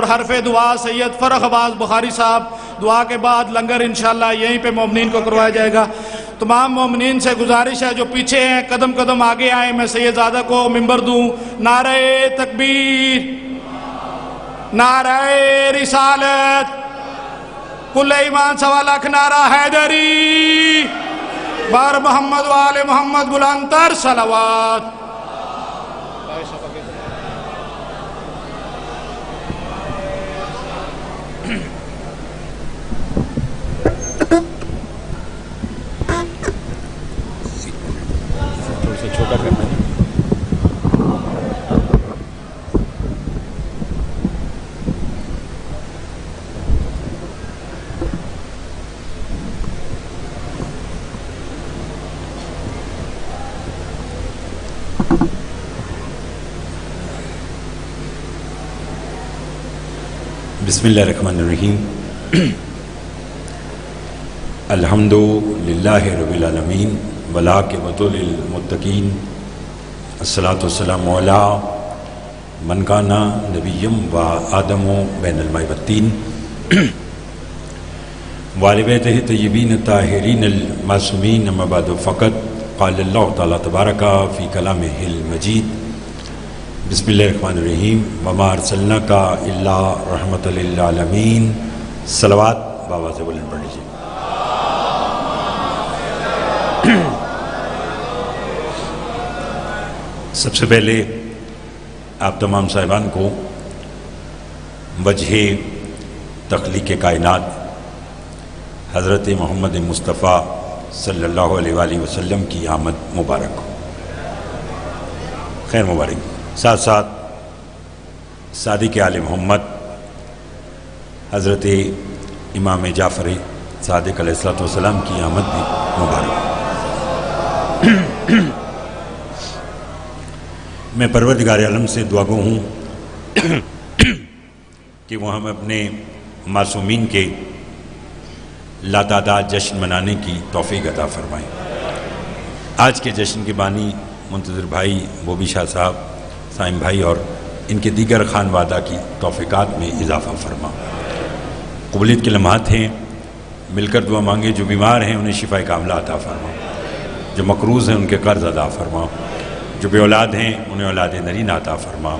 حرف دعا سید فرخ عباس بخاری صاحب، دعا کے بعد لنگر انشاءاللہ یہیں پہ مومنین کو کروایا جائے گا۔ تمام مومنین سے گزارش ہے جو پیچھے ہیں قدم قدم آگے آئیں، میں سید زادہ کو ممبر دوں۔ نعرہ تکبیر، نعرہ رسالت، کل ایمان سوا لاکھ، نعرہ حیدری، بار محمد و آل محمد، بلند تر صلوات۔ تھوڑا سا چھوٹا کرنا ہے۔ بسم اللہ الرحمن الرحیم۔ الحمد للہ رب العالمین والعاقبۃ للمتقین، الصلاۃ والسلام علی من کان نبیم و آدم بین الماء والطین وآل بیتہ طیبین الطاہرین المعصومین، اما بعد فقط قال اللہ تعالیٰ تبارک فی کلامہ المجید، بسم اللہ الرحمن الرحیم، وما ارسلناک الا رحمۃ للعالمین۔ صلوات بابا سے بلند پڑھ لیجیے۔ سب سے پہلے آپ تمام صاحبان کو وجہ تخلیق کائنات حضرت محمد مصطفیٰ صلی اللہ علیہ وآلہ وسلم کی آمد مبارک ہو، خیر مبارک۔ ساتھ ساتھ صادق آل محمد حضرت امام جعفر صادق علیہ السلام کی آمد بھی مبارک ہو۔ میں پروردگار عالم سے دعا گو ہوں کہ وہ ہم اپنے معصومین کے لاتعداد جشن منانے کی توفیق عطا فرمائیں۔ آج کے جشن کے بانی منتظر بھائی بوبی شاہ صاحب، سائم بھائی اور ان کے دیگر خانوادہ کی توفیقات میں اضافہ فرما۔ قبولیت کے لمحات ہیں، مل کر دعا مانگے۔ جو بیمار ہیں انہیں شفا کاملہ عطا فرما، جو مقروض ہیں ان کے قرض ادا فرما، جو بے اولاد ہیں انہیں اولاد نرین عطا فرما۔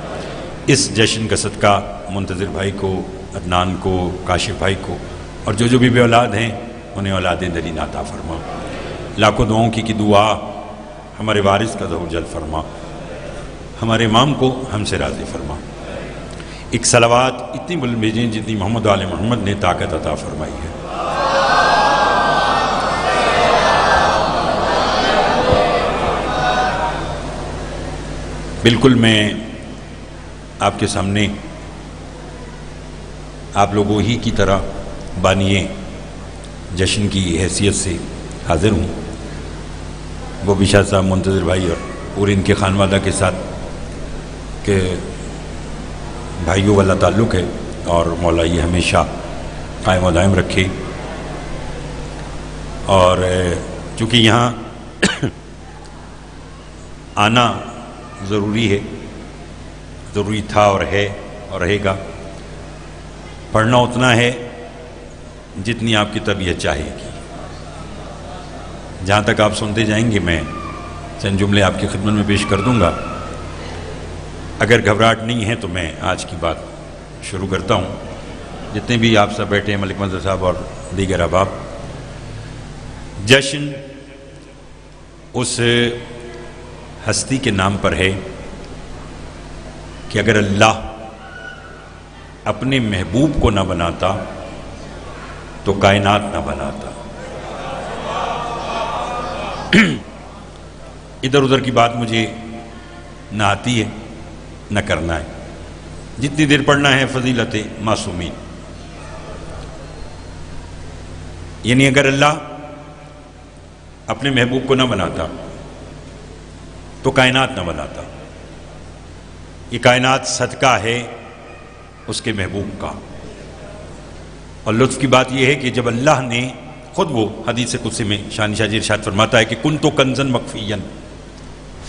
اس جشن کا صدقہ منتظر بھائی کو، عدنان کو، کاشف بھائی کو، اور جو بھی بے اولاد ہیں انہیں اولاد نرین عطا فرما۔ لاکھوں دعاؤں کی دعا ہمارے وارث کا ظہور جل فرما، ہمارے امام کو ہم سے راضی فرما۔ ایک صلوات اتنی بلند بھیجیں جتنی محمد آل محمد نے طاقت عطا فرمائی ہے۔ بالکل میں آپ کے سامنے آپ لوگوں ہی کی طرح بانی جشن کی حیثیت سے حاضر ہوں۔ وہ بھی شاہ صاحب، منتظر بھائی اور پورے ان کے خانوادہ کے ساتھ کہ بھائیوں والا تعلق ہے، اور مولا یہ ہمیشہ قائم و دائم رکھے۔ اور چونکہ یہاں آنا ضروری ہے، ضروری تھا اور ہے اور رہے گا۔ پڑھنا اتنا ہے جتنی آپ کی طبیعت چاہے گی۔ جہاں تک آپ سنتے جائیں گے میں چند جملے آپ کی خدمت میں پیش کر دوں گا۔ اگر گھبراہٹ نہیں ہے تو میں آج کی بات شروع کرتا ہوں۔ جتنے بھی آپ سب بیٹھے ہیں، ملک منظر صاحب اور دیگر احباب، جشن اس ہستی کے نام پر ہے کہ اگر اللہ اپنے محبوب کو نہ بناتا تو کائنات نہ بناتا۔ ادھر ادھر کی بات مجھے نہ آتی ہے نہ کرنا ہے، جتنی دیر پڑھنا ہے فضیلت معصومین۔ یعنی اگر اللہ اپنے محبوب کو نہ بناتا تو کائنات نہ بناتا۔ یہ کائنات صدقہ ہے اس کے محبوب کا۔ اور لطف کی بات یہ ہے کہ جب اللہ نے خود، وہ حدیث قدسی میں شان شاہ جی ارشاد فرماتا ہے کہ کنت کنزا مخفیا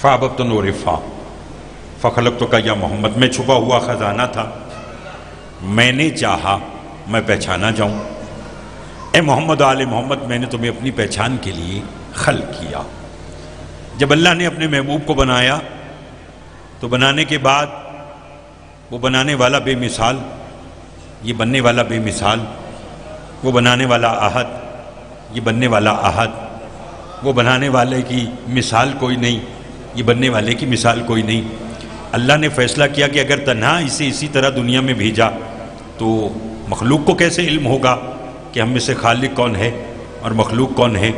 فاحببت نور فخلقتک یا محمد، میں چھپا ہوا خزانہ تھا میں نے چاہا میں پہچانا جاؤں۔ اے محمد و آل محمد، میں نے تمہیں اپنی پہچان کے لیے خلق کیا۔ جب اللہ نے اپنے محبوب کو بنایا تو بنانے کے بعد وہ بنانے والا بے مثال، یہ بننے والا بے مثال، وہ بنانے والا احد، یہ بننے والا احد، وہ بنانے والے کی مثال کوئی نہیں، یہ بننے والے کی مثال کوئی نہیں۔ اللہ نے فیصلہ کیا کہ اگر تنہا اسے اسی طرح دنیا میں بھیجا تو مخلوق کو کیسے علم ہوگا کہ ہم میں سے خالق کون ہے اور مخلوق کون ہے،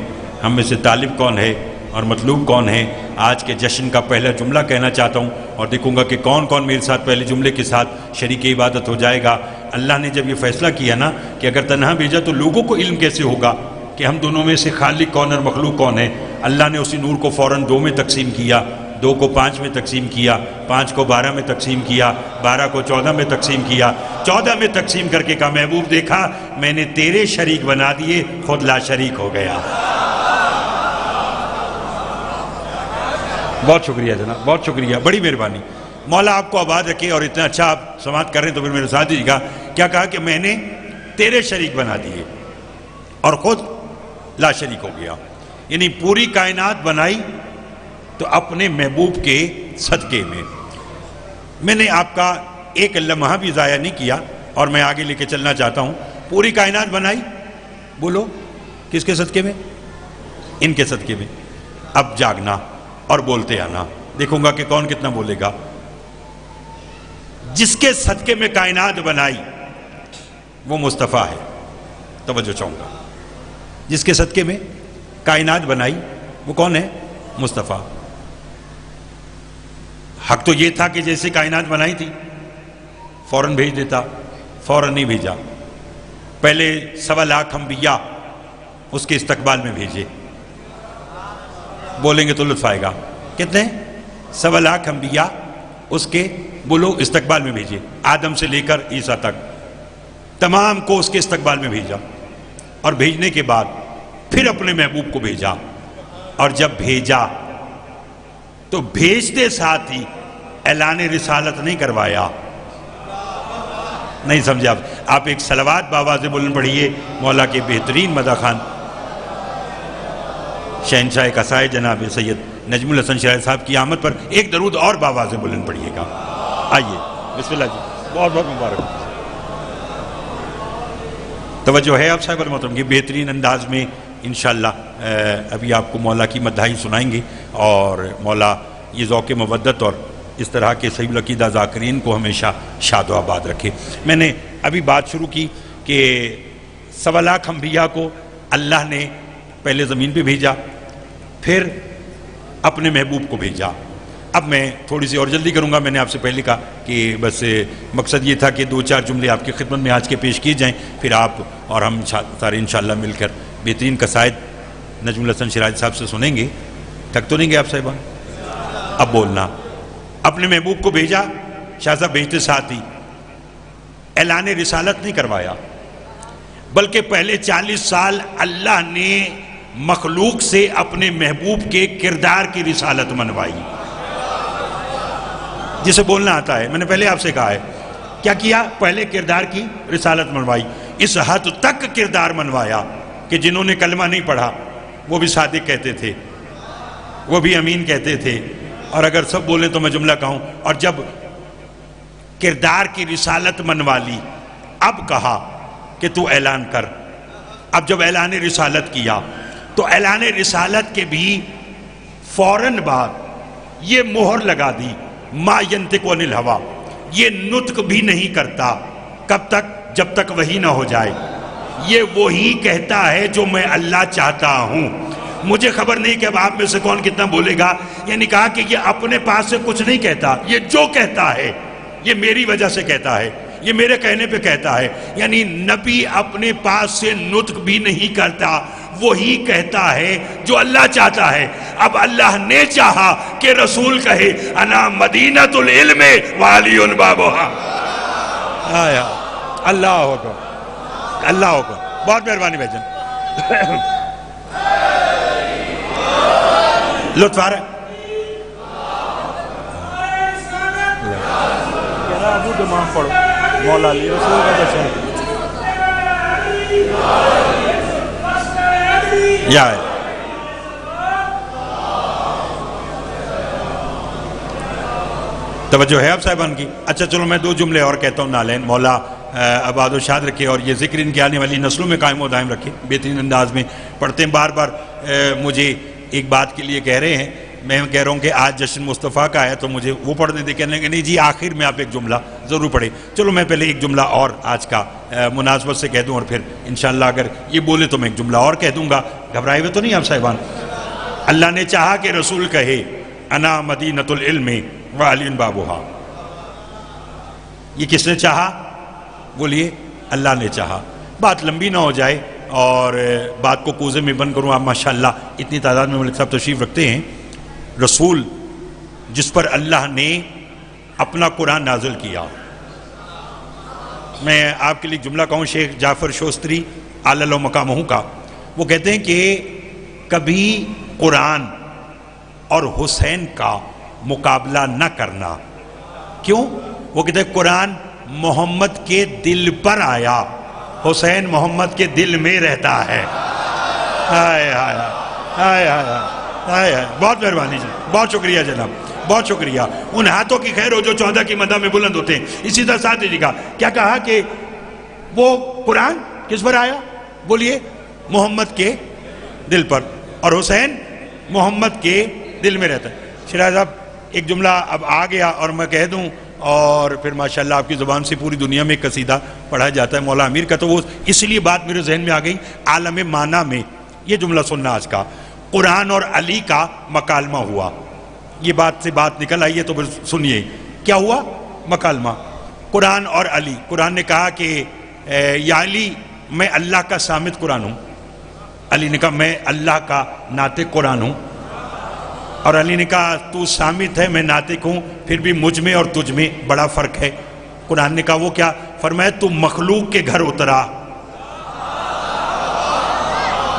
ہم میں سے طالب کون ہے اور مطلوب کون ہے۔ آج کے جشن کا پہلا جملہ کہنا چاہتا ہوں اور دیکھوں گا کہ کون کون میرے ساتھ پہلے جملے کے ساتھ شریک عبادت ہو جائے گا۔ اللہ نے جب یہ فیصلہ کیا نا کہ اگر تنہا بھیجا تو لوگوں کو علم کیسے ہوگا کہ ہم دونوں میں سے خالق کون اور مخلوق کون ہے۔ اللہ نے اسی نور کو فوراً 2 میں تقسیم کیا، 2 کو 5 میں تقسیم کیا، 5 کو 12 میں تقسیم کیا، 12 کو 14 میں تقسیم کیا، 14 میں تقسیم کر کے کہا محبوب دیکھا میں نے تیرے شریک بنا دیے، خود لا شریک ہو گیا۔ بہت شکریہ جناب، بہت شکریہ، بڑی مہربانی۔ مولا آپ کو آباد رکھے، اور اتنا اچھا آپ سماعت کر رہے ہیں تو پھر میرے ساتھ دیجیے گا کیا کہا کہ میں نے تیرے شریک بنا دیے اور خود لا شریک ہو گیا۔ یعنی پوری کائنات بنائی تو اپنے محبوب کے صدقے میں۔ میں نے آپ کا ایک لمحہ بھی ضائع نہیں کیا اور میں آگے لے کے چلنا چاہتا ہوں۔ پوری کائنات بنائی، بولو کس کے صدقے میں؟ ان کے صدقے میں۔ اب جاگنا اور بولتے آنا، دیکھوں گا کہ کون کتنا بولے گا۔ جس کے صدقے میں کائنات بنائی وہ مصطفیٰ ہے، توجہ چاہوں گا۔ جس کے صدقے میں کائنات بنائی وہ کون ہے؟ مصطفیٰ۔ حق تو یہ تھا کہ جیسے کائنات بنائی تھی فوراً بھیج دیتا، فوراً نہیں بھیجا۔ پہلے 1.25 لاکھ انبیاء اس کے استقبال میں بھیجے، بولیں گے تو لطف آئے گا۔ کتنے؟ 1.25 لاکھ انبیاء اس کے بولو استقبال میں بھیجے، آدم سے لے کر عیسیٰ تک تمام کو اس کے استقبال میں بھیجا، اور بھیجنے کے بعد پھر اپنے محبوب کو بھیجا، اور جب بھیجا تو بھیجتے ساتھ ہی اعلان رسالت نہیں کروایا۔ نہیں سمجھے آپ ایک صلوات باواز بلند پڑھیے مولا کے بہترین مدح خان شہنشاہ قصائد جناب سید نجم الحسن شیرازی صاحب کی آمد پر ایک درود اور باواز بلند پڑھیے گا۔ آئیے بسم اللہ جی، بہت بہت مبارک۔ توجہ ہے آپ صاحب المحترم کی بہترین انداز میں انشاءاللہ ابھی آپ کو مولا کی مداحیں سنائیں گے، اور مولا یہ ذوق مودت اور اس طرح کے صحیح العقیدہ ذاکرین کو ہمیشہ شاد و آباد رکھے۔ میں نے ابھی بات شروع کی کہ 1.25 لاکھ انبیاء کو اللہ نے پہلے زمین پہ بھیجا، پھر اپنے محبوب کو بھیجا۔ اب میں تھوڑی سی اور جلدی کروں گا، میں نے آپ سے پہلے کہا کہ بس مقصد یہ تھا کہ 2-4 جملے آپ کی خدمت میں آج کے پیش کیے جائیں، پھر آپ اور ہم سارے انشاءاللہ مل کر بہترین قصائد نجم الحسن شیرازی صاحب سے سنیں گے۔ تھک تو نہیں گے آپ صاحبان؟ اب بولنا۔ اپنے محبوب کو بھیجا، شاہ صاحب بھیجتے ساتھ ہی اعلان رسالت نہیں کروایا، بلکہ پہلے 40 سال اللہ نے مخلوق سے اپنے محبوب کے کردار کی رسالت منوائی۔ جسے بولنا آتا ہے، میں نے پہلے آپ سے کہا ہے کیا کیا؟ پہلے کردار کی رسالت منوائی۔ اس حد تک کردار منوایا کہ جنہوں نے کلمہ نہیں پڑھا وہ بھی صادق کہتے تھے، وہ بھی امین کہتے تھے، اور اگر سب بولیں تو میں جملہ کہوں۔ اور جب کردار کی رسالت منوا لی، اب کہا کہ تو اعلان کر۔ اب جب اعلان رسالت کیا تو اعلان رسالت کے بھی فوراً بعد یہ مہر لگا دی، ما ینطق عن الہوا، یہ نطق بھی نہیں کرتا۔ کب تک؟ جب تک وحی نہ ہو جائے۔ یہ وہی کہتا ہے جو میں اللہ چاہتا ہوں۔ مجھے خبر نہیں کہ اب آپ میں سے کون کتنا بولے گا۔ یعنی کہا کہ یہ اپنے پاس سے کچھ نہیں کہتا، یہ جو کہتا ہے یہ میری وجہ سے کہتا ہے، یہ میرے کہنے پہ کہتا ہے۔ یعنی نبی اپنے پاس سے نطق بھی نہیں کرتا، وہی کہتا ہے جو اللہ چاہتا ہے۔ اب اللہ نے چاہا کہ رسول کہے انا مدینۃ العلم وعلی بابھا۔ آیا اللہ ہوگا، اللہ ہوگا۔ بہت مہربانی بھائی جان، لطف آ رہا ہے۔ مولا علی رسول کا جشن. یا ہے توجہ ہے آپ صاحبان کی. اچھا چلو میں 2 جملے اور کہتا ہوں نالین. مولا آباد و شاد رکھے اور یہ ذکر ان کی آنے والی نسلوں میں قائم و دائم رکھے. بہترین انداز میں پڑھتے ہیں. بار بار مجھے ایک بات کے لیے کہہ رہے ہیں. میں کہہ رہا ہوں کہ آج جشن مصطفیٰ کا ہے تو مجھے وہ پڑھنے دے. کہنے لگے نہیں جی آخر میں آپ ایک جملہ ضرور پڑھیں. چلو میں پہلے ایک جملہ اور آج کا مناسبت سے کہہ دوں اور پھر انشاءاللہ اگر یہ بولے تو میں ایک جملہ اور کہہ دوں گا. گھبرائے ہوئے تو نہیں آپ صاحبان؟ اللہ نے چاہا کہ رسول کہے انا مدینۃ العلم وعلی بابھا. یہ کس نے چاہا؟ بولیے اللہ نے چاہا. بات لمبی نہ ہو جائے اور بات کو کوزے میں بند کروں. آپ ماشاءاللہ اتنی تعداد میں ملک صاحب تشریف رکھتے ہیں. رسول جس پر اللہ نے اپنا قرآن نازل کیا. میں آپ کے لیے جملہ کہوں شیخ جعفر شوستری اعلی مقامہ کا. وہ کہتے ہیں کہ کبھی قرآن اور حسین کا مقابلہ نہ کرنا. کیوں؟ وہ کہتے ہیں قرآن محمد کے دل پر آیا, حسین محمد کے دل میں رہتا ہے. ہائے ہائے ہائے ہائے ہائے. بہت مہربانی جی, بہت شکریہ جناب, بہت شکریہ. ان ہاتھوں کی خیر ہو جو 14 کی مدح میں بلند ہوتے ہیں. اسی طرح ساتھ جی کا کیا کہا کہ وہ قرآن کس پر آیا؟ بولیے محمد کے دل پر, اور حسین محمد کے دل میں رہتا ہے. شراز صاحب ایک جملہ اب آ گیا اور میں کہہ دوں اور پھر ماشاءاللہ آپ کی زبان سے پوری دنیا میں ایک قصیدہ پڑھا جاتا ہے مولا امیر کا. تو وہ اس لیے بات میرے ذہن میں آ گئی. عالم معنی میں یہ جملہ سننا آج کا. قرآن اور علی کا مکالمہ ہوا. یہ بات سے بات نکل آئی ہے تو پھر سنیے کیا ہوا مکالمہ. قرآن اور علی. قرآن نے کہا کہ یا علی میں اللہ کا صامت قرآن ہوں. علی نے کہا میں اللہ کا ناطق قرآن ہوں. اور علی نے کہا تو صامت ہے میں ناطق ہوں, پھر بھی مجھ میں اور تجھ میں بڑا فرق ہے. قرآن نے کہا وہ کیا؟ فرمایا تو مخلوق کے گھر اترا.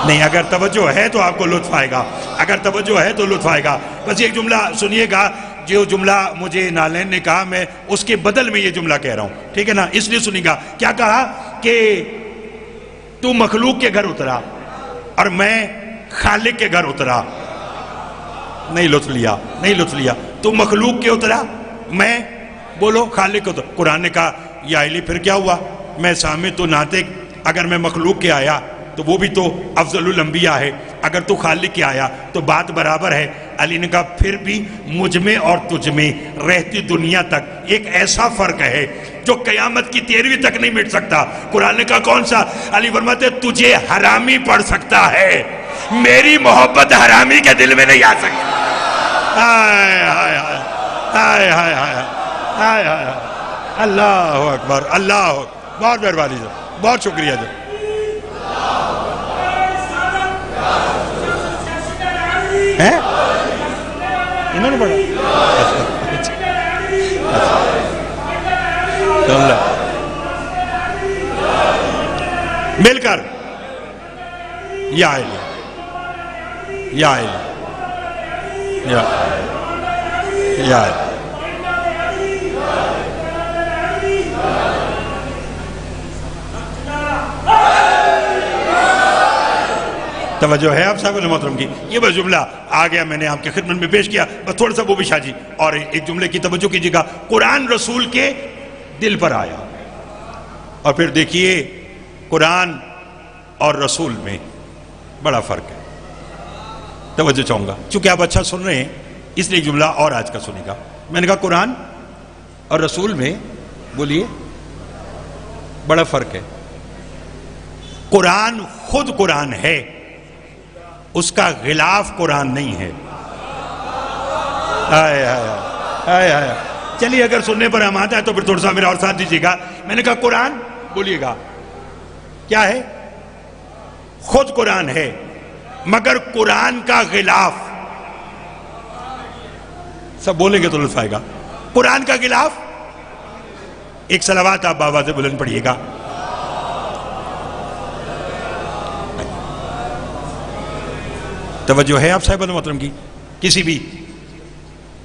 نہیں اگر توجہ ہے تو آپ کو لطف آئے گا, اگر توجہ ہے تو لطف آئے گا. بس ایک جملہ سنیے گا. جو جملہ مجھے نالین نے کہا میں اس کے بدل میں یہ جملہ کہہ رہا ہوں, ٹھیک ہے نا؟ اس لیے سنیے گا. کیا کہا کہ تو مخلوق کے گھر اترا اور میں خالق کے گھر اترا. نہیں لطف لیا, نہیں لطف لیا. تو مخلوق کے اترا, میں بولو خالق کے اترا. قرآن نے کہا یا علی پھر کیا ہوا؟ میں صامت تو ناطق, اگر میں مخلوق کے آیا تو وہ بھی تو افضل الانبیاء ہے, اگر تو خالق کے آیا تو بات برابر ہے. علی نے کہا پھر بھی مجھ میں اور تجھ میں رہتی دنیا تک ایک ایسا فرق ہے جو قیامت کی 13ویں تک نہیں مٹ سکتا. قرآن نے کہا کون سا؟ علی فرماتے تجھے حرامی پڑھ سکتا ہے, میری محبت حرامی کے دل میں نہیں آ سکتی. ہائے ہائے ہائے ہائے ہائے ہائے. اللہ اکبر, اللہ اکبر. بہت مہربانی جی, بہت شکریہ جی. انہوں نے پڑھا مل کر یا علی یا علی یا توجہ ہے آپ صاحب محترم کی. یہ بس جملہ آ گیا میں نے آپ کی خدمت میں پیش کیا. بس تھوڑا سا وہ بھی شاہ جی اور ایک جملے کی توجہ کیجیے گا. قرآن رسول کے دل پر آیا اور پھر دیکھیے قرآن اور رسول میں بڑا فرق ہے. توجہ چاہوں گا چونکہ آپ اچھا سن رہے ہیں اس لیے جملہ اور آج کا سنے گا. میں نے کہا قرآن اور رسول میں بولیے بڑا فرق ہے. قرآن خود قرآن ہے, اس کا غلاف قرآن نہیں ہے. آئے آئے آئے. چلیے اگر سننے پر ہم آتا ہے تو پھر تھوڑا سا میرا اور ساتھ دیجیے گا. میں نے کہا قرآن بولیے گا کیا ہے؟ خود قرآن ہے مگر قرآن کا غلاف. سب بولیں گے تو لطف آئے گا. قرآن کا غلاف. ایک صلوات آپ بابا سے بلند پڑھیے گا. توجہ ہے آپ صاحب محترم کی. کسی بھی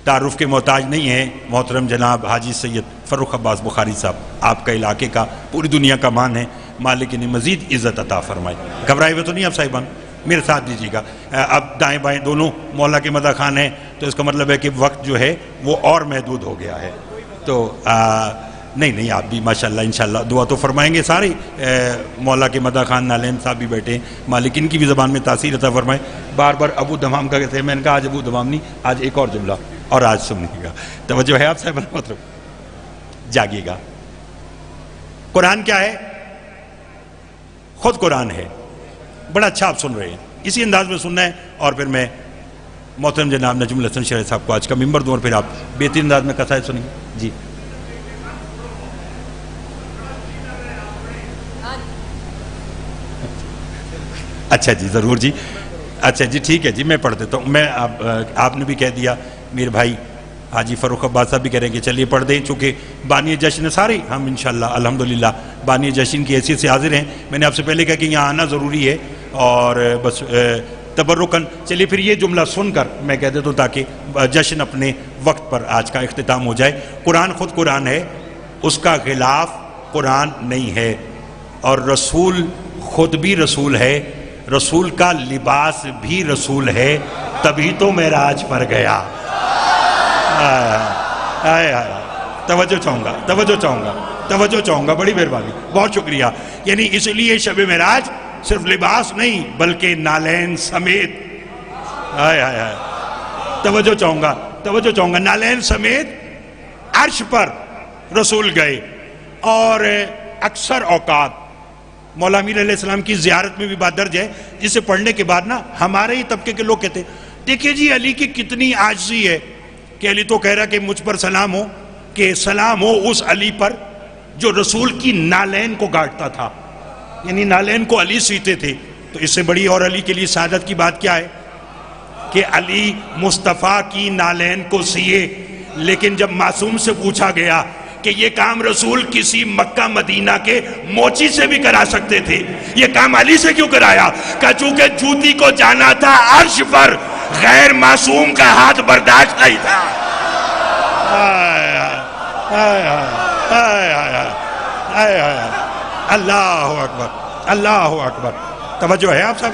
تعارف کے محتاج نہیں ہے. محترم جناب حاجی سید فروخ عباس بخاری صاحب، آپ کا علاقے کا پوری دنیا کا مان ہے، مالک نے مزید عزت عطا فرمائے۔ گھبرائے ہوئے تو نہیں آپ صاحبان، میرے ساتھ دیجیے گا۔ اب دائیں بائیں دونوں مولا کے مدح خان ہیں، تو اس کا مطلب ہے کہ وقت جو ہے وہ اور محدود ہو گیا ہے۔ تو نہیں آپ بھی ماشاءاللہ انشاءاللہ دعا تو فرمائیں گے سارے۔ مولا کے مدح خان نالین صاحب بھی بیٹھے ہیں، مالک ان کی بھی زبان میں تاثیر عطا فرمائے۔ بار بار ابو دمام کا کہتے ہیں، میں نے کہا آج ابو دمام نہیں، آج ایک اور جملہ، اور آج سنیے گا، توجہ ہے آپ صاحب، مطلب جاگیے گا۔ قرآن کیا ہے؟ خود قرآن ہے۔ بڑا اچھا آپ سن رہے ہیں، اسی انداز میں سننا ہے، اور پھر میں محترم جناب نجم الحسن شرعی صاحب کو آج کا ممبر دوں، اور پھر آپ بہترین انداز میں قصائد سنیں گے۔ جی اچھا جی، ضرور جی، اچھا جی ٹھیک ہے جی، میں پڑھ دیتا ہوں۔ میں آپ نے بھی کہہ دیا، میرے بھائی حاجی فروخ عباس صاحب بھی کہہ رہے ہیں کہ چلیے پڑھ دیں، چونکہ بانی جشن سارے ہم انشاءاللہ الحمدللہ بانی جشن کی حیثیت سے حاضر ہیں۔ میں نے آپ سے پہلے کہا کہ یہاں آنا ضروری ہے، اور بس تبرکن چلیے پھر یہ جملہ سن کر میں کہہ دیتا ہوں تاکہ جشن اپنے وقت پر آج کا اختتام ہو جائے۔ قرآن خود قرآن ہے، اس کا غلاف قرآن نہیں ہے، اور رسول خود بھی رسول ہے، رسول کا لباس بھی رسول ہے، تبھی تو معراج پر گیا۔ توجہ چاہوں گا، بڑی مہربانی، بہت شکریہ۔ یعنی اس لیے شب معراج صرف لباس نہیں بلکہ نالین سمیت، توجہ چاہوں گا، نالین سمیت عرش پر رسول گئے۔ اور اکثر اوقات مولا امیر علیہ السلام کی زیارت میں بھی بات درج ہے، جسے پڑھنے کے بعد نا ہمارے ہی طبقے کے لوگ کہتے ہیں، دیکھیں جی علی کی کتنی عاجزی ہے، کہ علی تو کہہ رہا کہ مجھ پر سلام ہو، کہ سلام ہو اس علی پر جو رسول کی نالین کو گاٹتا تھا، یعنی نالین کو علی سیتے تھے۔ تو اس سے بڑی اور علی کے لیے سعادت کی بات کیا ہے کہ علی مصطفیٰ کی نالین کو سیے۔ لیکن جب معصوم سے پوچھا گیا کہ یہ کام رسول کسی مکہ مدینہ کے موچی سے بھی کرا سکتے تھے، یہ کام علی سے کیوں کرایا؟ کہ چونکہ جوتی کو جانا تھا عرش پر، غیر معصوم کا ہاتھ برداشت نہیں تھا۔ اللہ اکبر، اللہ اکبر، توجہ ہے آپ صاحب؟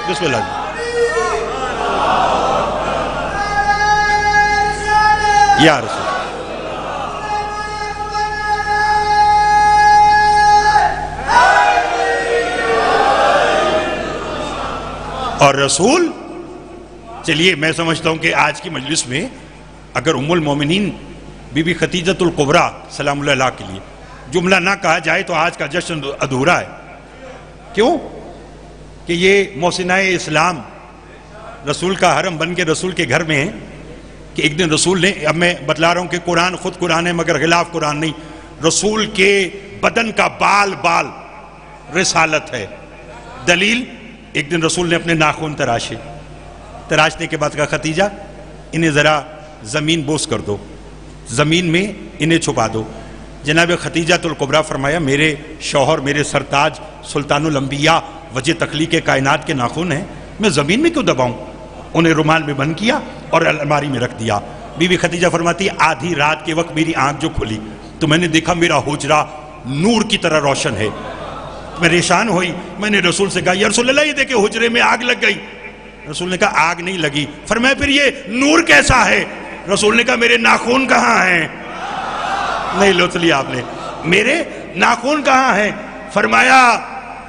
بسم اللہ جی، یا رسول اور رسول۔ چلیے میں سمجھتا ہوں کہ آج کی مجلس میں اگر ام المومنین بی بی خدیجۃ الکبریٰ سلام اللہ علیہ کے لیے جملہ نہ کہا جائے تو آج کا جشن ادھورا ہے۔ کیوں؟ کہ یہ محسنہ اسلام رسول کا حرم بن کے رسول کے گھر میں ہے، کہ ایک دن رسول نے، اب میں بتلا رہا ہوں کہ قرآن خود قرآن ہے مگر غلاف قرآن نہیں، رسول کے بدن کا بال بال رسالت ہے۔ دلیل، ایک دن رسول نے اپنے ناخن تراشنے کے بعد کہا خدیجہ انہیں ذرا زمین بوس کر دو، زمین میں انہیں چھپا دو۔ جناب خدیجۃ الکبریٰ فرمایا میرے شوہر، میرے سرتاج سلطان الانبیاء وجہ تخلیق کائنات کے ناخن ہیں، میں زمین میں کیوں دباؤں؟ انہیں رومال میں بند کیا اور الماری میں رکھ دیا۔ بی بی خدیجہ فرماتی آدھی رات کے وقت میری آنکھ جو کھلی تو میں نے دیکھا میرا حجرہ نور کی طرح روشن ہے۔ پریشان ہوئی، میں نے رسول سے کہا یا رسول اللہ یہ دیکھیں حجرے میں آگ لگ گئی۔ رسول نے کہا آگ نہیں لگی۔ فرمایا پھر یہ نور کیسا ہے؟ رسول نے کہا میرے ناخن کہاں ہیں؟ نہیں لوٹ لیا آپ نے، میرے ناخن کہاں ہیں؟ فرمایا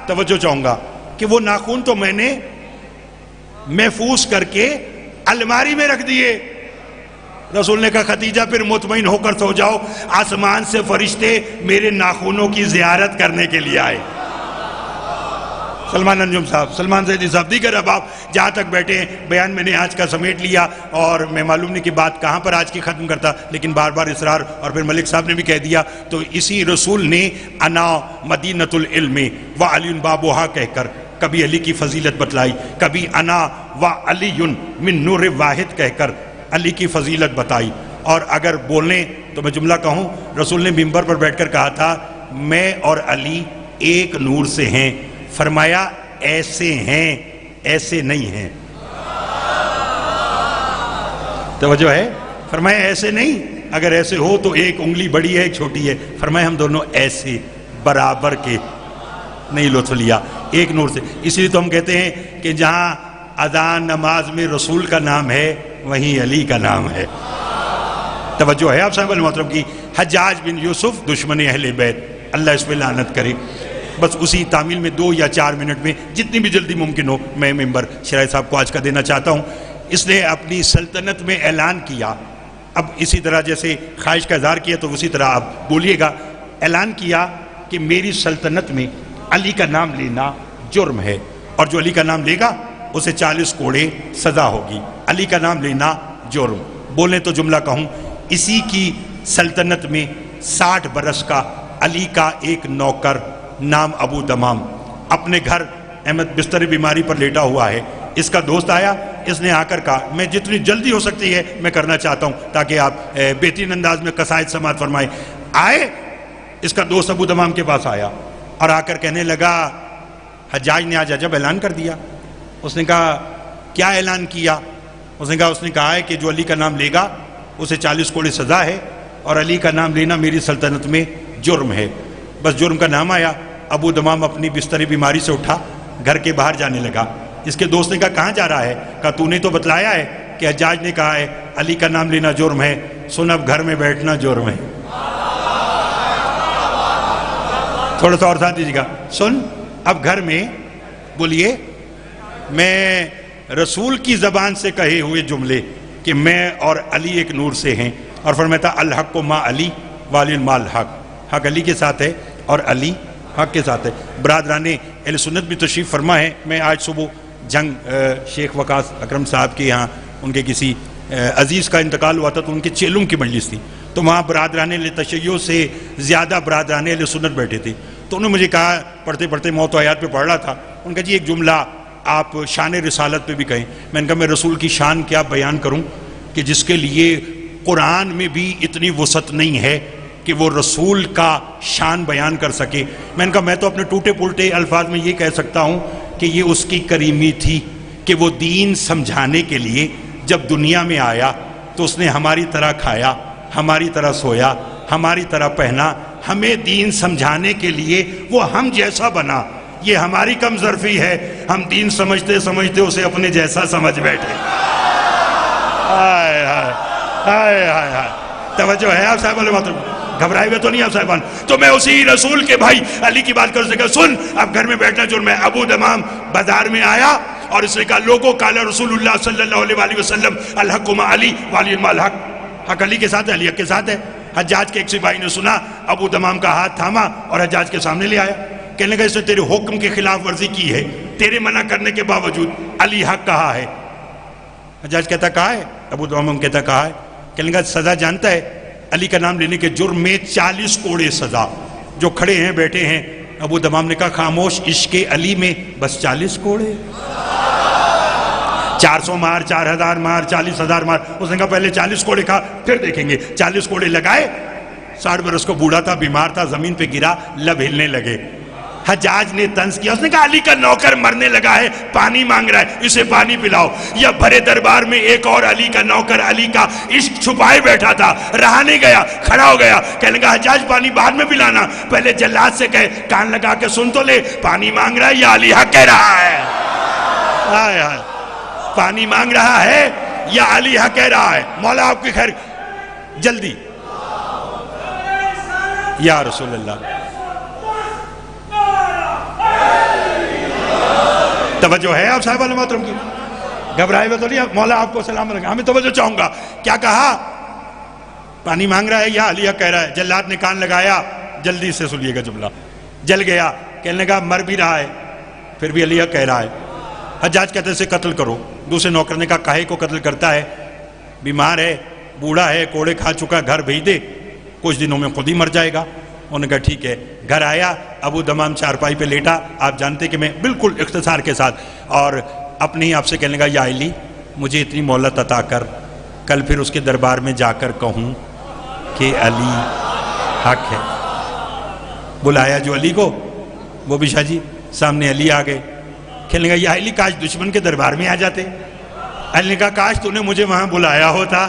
توجہ چاہوں گا کہ وہ ناخن تو میں نے محفوظ کر کے الماری میں رکھ دیے۔ رسول نے کہا خدیجہ پھر مطمئن ہو کر سو جاؤ، آسمان سے فرشتے میرے ناخنوں کی زیارت کرنے کے لیے آئے۔ سلمان انجم صاحب، سلمان زیدی صاحب، دیگر احباب جہاں تک بیٹھے ہیں، بیان میں نے آج کا سمیٹ لیا، اور میں معلوم نہیں کہ بات کہاں پر آج کی ختم کرتا، لیکن بار بار اصرار، اور پھر ملک صاحب نے بھی کہہ دیا، تو اسی رسول نے انا مدینۃ العلم و علی بابوہا کہہ کر کبھی علی کی فضیلت بتلائی، کبھی انا و علی من نور واحد کہہ کر علی کی فضیلت بتائی۔ اور اگر بولیں تو میں جملہ کہوں، رسول نے ممبر پر بیٹھ کر کہا تھا میں اور علی ایک نور سے ہیں، فرمایا ایسے ہیں ایسے نہیں ہیں۔ توجہ ہے؟ فرمایا ایسے نہیں اگر ایسے ہو تو ایک انگلی بڑی ہے ایک چھوٹی ہے. فرمایا ہم دونوں ایسے برابر کے نہیں لطف لیا ایک نور سے. اس لیے تو ہم کہتے ہیں کہ جہاں اذان نماز میں رسول کا نام ہے وہیں علی کا نام ہے. توجہ ہے آپ صاحب المحترم کی. حجاج بن یوسف دشمن اہل بیت، اللہ اس پہ لعنت کرے. بس اسی تعمیل میں 2 یا 4 منٹ میں جتنی بھی جلدی ممکن ہو میں ممبر شرائع صاحب کو آج کا دینا چاہتا ہوں. اس نے اپنی سلطنت میں اعلان کیا، اب اسی طرح جیسے خواہش کا اظہار کیا تو اسی طرح آپ بولیے گا. اعلان کیا کہ میری سلطنت میں علی کا نام لینا جرم ہے، اور جو علی کا نام لے گا اسے 40 کوڑے سزا ہوگی. علی کا نام لینا جرم. بولیں تو جملہ کہوں. اسی کی سلطنت میں 60 برس کا علی کا ایک نوکر نام ابو دمام اپنے گھر احمد بستر بیماری پر لیٹا ہوا ہے. اس کا دوست آیا، اس نے آ کر کہا میں جتنی جلدی ہو سکتی ہے میں کرنا چاہتا ہوں تاکہ آپ بہترین انداز میں قصائد سماعت فرمائیں. آئے اس کا دوست ابو دمام کے پاس آیا اور آ کر کہنے لگا حجاج نے آج عجب اعلان کر دیا. اس نے کہا کیا اعلان کیا؟ اس نے کہا ہے کہ جو علی کا نام لے گا اسے 40 کوڑے سزا ہے، اور علی کا نام لینا میری سلطنت میں جرم ہے. بس جرم کا نام آیا، ابو دمام اپنی بستری بیماری سے اٹھا گھر کے باہر جانے لگا. اس کے دوست نے کہا کہاں جا رہا ہے؟ کہا تو نے تو بتلایا ہے کہ حجاج نے کہا ہے علی کا نام لینا جرم ہے. سن اب گھر میں بیٹھنا جرم ہے. تھوڑا سا اور ساتھ دیجیے گا. سن اب گھر میں بولیے میں رسول کی زبان سے کہے ہوئے جملے کہ میں اور علی ایک نور سے ہیں، اور فرماتا الحق و ما علی والی مال حق. حق علی کے ساتھ ہے اور علی حق کے ساتھ ہے. برادران اہل سنت بھی تشریف فرما ہے. میں آج صبح جنگ شیخ وقاص اکرم صاحب کے یہاں ان کے کسی عزیز کا انتقال ہوا تھا تو ان کے چیلوں کی مجلس تھی، تو وہاں برادران اہل تشیع سے زیادہ برادران اہل سنت بیٹھے تھے. تو انہوں نے مجھے کہا پڑھتے پڑھتے موت و حیات پہ پڑھ رہا تھا، ان کا جی ایک جملہ آپ شان رسالت پہ بھی کہیں. میں نے کہا میں رسول کی شان کیا بیان کروں کہ جس کے لیے قرآن میں بھی اتنی وسعت نہیں ہے کہ وہ رسول کا شان بیان کر سکے. میں نے کہا میں تو اپنے ٹوٹے پلٹے الفاظ میں یہ کہہ سکتا ہوں کہ یہ اس کی کریمی تھی کہ وہ دین سمجھانے کے لیے جب دنیا میں آیا تو اس نے ہماری طرح کھایا، ہماری طرح سویا، ہماری طرح پہنا. ہمیں دین سمجھانے کے لیے وہ ہم جیسا بنا. یہ ہماری کم ظرفی ہے، ہم دین سمجھتے سمجھتے اسے اپنے جیسا سمجھ بیٹھے. ہائے ہائے ہائے ہائے ہائے. توجہ ہے آپ صاحب علیہ گھبرائے ہوئے تو نہیں آپ صاحبان؟ تو میں اسی رسول کے بھائی علی کی بات کر سکا. سن اب گھر میں بیٹھنا جرم ہے. ابو دمام بازار میں آیا اور اس نے کہا لوگوں قال رسول اللہ صلی اللہ علیہ وسلم الحق ما علی والی المال حق. حق علی کے ساتھ ہے، علی حق کے ساتھ ہے. حجاج کے ایک سپاہی نے سنا، ابو دمام کا ہاتھ تھاما اور حجاج کے سامنے لے آیا. کہنے لگا اس نے تیرے حکم کے خلاف ورزی کی ہے، تیرے منع کرنے کے باوجود علی حق کہا ہے. حجاج کہتا کہا ہے، ابو دمام کہتا کہا ہے. کہنے لگا سزا جانتا ہے؟ علی کا نام لینے کے جرم میں 40 کوڑے سزا. جو کھڑے ہیں بیٹھے ہیں. ابو دمام نے کہا خاموش، عشق علی میں بس 40 کوڑے. 400 مار، 4000 مار، 40,000 مار. اس نے کہا پہلے 40 کوڑے کھا پھر دیکھیں گے. 40 کوڑے لگائے. 60 برس کو بوڑھا تھا، بیمار تھا، زمین پہ گرا، لب ہلنے لگے. حجاج نے طنز کیا. اس نے کہا علی کا نوکر مرنے لگا ہے، پانی مانگ رہا ہے، اسے پانی پلاؤ. یا بھرے دربار میں ایک اور علی کا نوکر علی کا عشق چھپائے بیٹھا تھا، رہا نہیں گیا، کھڑا ہو گیا. کہنے لگا حجاج پانی بعد میں پلانا، پہلے جلاد سے کہے کان لگا کے سن تو لے، پانی مانگ رہا ہے یا علی حق کہہ رہا ہے؟ ہائے ہائے. پانی مانگ رہا ہے یا علی حق کہہ رہا ہے؟ مولا آپ کی خیر. جلدی یا رسول اللہ. توجہ ہے آپ صاحب محترم کی؟ گھبرائے ہوئے تو نہیں؟ مولا آپ کو سلام رکھا. ہمیں توجہ چاہوں گا. کیا کہا؟ پانی مانگ رہا ہے یا علی حق کہہ رہا ہے؟ جلاد نے کان لگایا. جلدی سے سنیے گا جملہ. جل گیا. کہنے لگا مر بھی رہا ہے پھر بھی علی حق کہہ رہا ہے. حجاج کہتے اسے قتل کرو. دوسرے نوکر نے کہا کاہے کو قتل کرتا ہے؟ بیمار ہے، بوڑھا ہے، کوڑے کھا چکا، گھر بھیج دے، کچھ دنوں میں خود ہی مر جائے گا. انہوں نے کہا ٹھیک ہے. گھر آیا، ابو دمام چارپائی پہ لیٹا. آپ جانتے کہ میں بالکل اختصار کے ساتھ اور اپنے ہی آپ سے کہنے لگا یا علی مجھے اتنی مہلت عطا کر، کل پھر اس کے دربار میں جا کر کہوں کہ علی حق ہے. بلایا جو علی کو، وہ بھی شاہ جی سامنے علی آ گئے. کہنے لگا یا علی کاش دشمن کے دربار میں آ جاتے. علی نے کہا کاش تو نے مجھے وہاں بلایا ہوتا.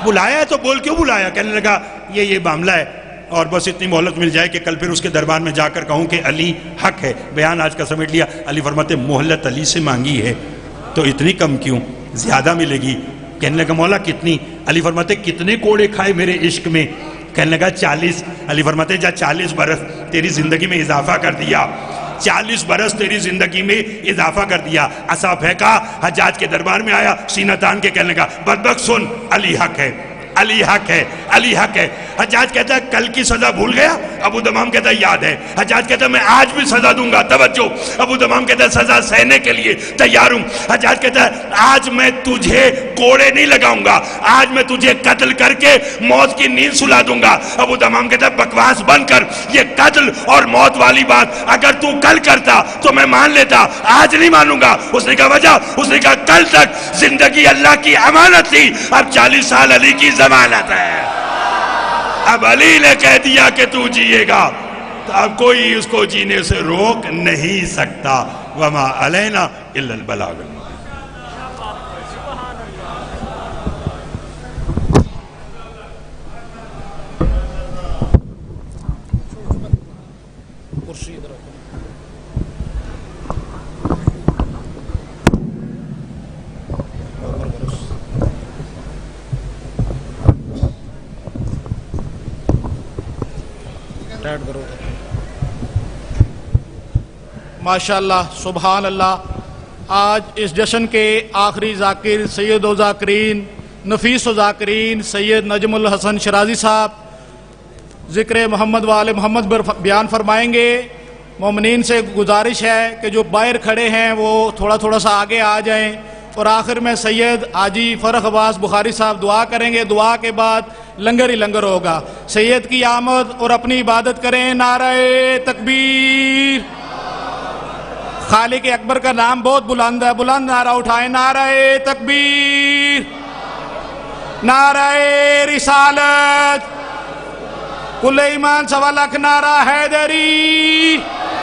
بلایا ہے تو بول کیوں بلایا؟ کہنے لگا یہ معاملہ ہے اور بس اتنی مہلت مل جائے کہ کل پھر اس کے دربار میں جا کر کہوں کہ علی حق ہے۔ بیان آج کا سمیٹ لیا۔ علی فرماتے مہلت علی سے مانگی ہے تو اتنی کم کیوں، زیادہ ملے گی۔ کہنے لگا مولا کتنی؟ علی فرماتے کتنے کوڑے کھائے میرے عشق میں؟ کہنے لگا 40۔ علی فرماتے جا 40 برس تیری زندگی میں اضافہ کر دیا، 40 برس تیری زندگی میں اضافہ کر دیا۔ عصا پھینکا، حجاج کے دربار میں آیا، سینہ تان کے کہنے لگا بدبخت سن، علی حق ہے، علی حق ہے، علی حق ہے۔ حجاج کہتا ہے کل کی سزا بھول گیا؟ ابو دمام کہتا ہے یاد ہے۔ حجاج کہتا ہے میں آج بھی سزا دوں گا، توجہ۔ ابو دمام کہتا ہے سزا سہنے کے لیے تیار ہوں۔ حجاج کہتا ہے آج میں تجھے کوڑے نہیں لگاؤں گا، آج میں تجھے قتل کر کے موت کی نیند سلا دوں گا۔ ابو دمام کہتا ہے بکواس بند کر، یہ قتل اور موت والی بات اگر تو کل کرتا تو میں مان لیتا، آج نہیں مانوں گا۔ اس نے کہا وجہ؟ اس نے کہا کل تک زندگی اللہ کی امانت تھی، اب 40 سال علی کی ضمانت ہے۔ اب علی نے کہہ دیا کہ تو جیے گا تو اب کوئی اس کو جینے سے روک نہیں سکتا۔ وما علینا الا البلاغ المبین۔ ماشاءاللہ سبحان اللہ۔ آج اس جشن کے آخری ذاکر سید و ذاکرین نفیس و ذاکرین سید نجم الحسن شرازی صاحب ذکر محمد وآل محمد بیان فرمائیں گے۔ مومنین سے گزارش ہے کہ جو باہر کھڑے ہیں وہ تھوڑا سا آگے آ جائیں، اور آخر میں سید حاجی فرخ عباس بخاری صاحب دعا کریں گے۔ دعا کے بعد لنگر ہی لنگر ہوگا۔ سید کی آمد اور اپنی عبادت کریں۔ نعرہ تکبیر۔ خالق اکبر کا نام بہت بلند ہے، بلند نعرہ اٹھائیں۔ نعرہ تکبیر، نعرہ رسالت، کل ایمان 1.25 لاکھ، نعرہ حیدری۔